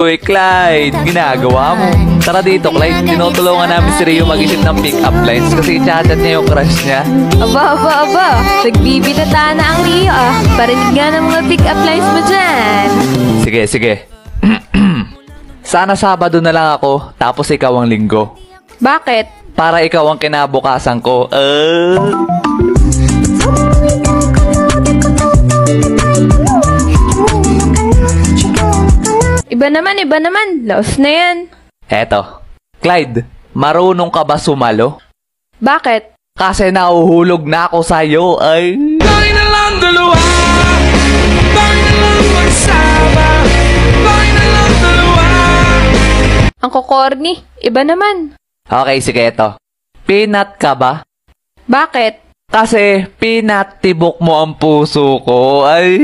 Uy, Clyde, ginagawa mo. Tara dito, Clyde. Tinutulungan namin si Rio mag-isip ng pick-up lines kasi chat-chat niya yung crush niya. Aba. Nagbibitata na ang Rio ah. Parinig nga ng mga pick-up lines mo dyan. Sige. Sana Sabado na lang ako, tapos ikaw ang Linggo. Bakit? Para ikaw ang kinabukasan ko. Iba naman. Laos na yan. Eto. Clyde, marunong ka ba sumalo? Bakit? Kasi nahuhulog na ako sa'yo, ay. Bakit na lang dalawa? Bakit na lang magsama? Bakit na lang dalawa? Ang kokorni. Iba naman. Okay, sige, eto. Peanut ka ba? Bakit? Kasi pinatibok mo ang puso ko, ay.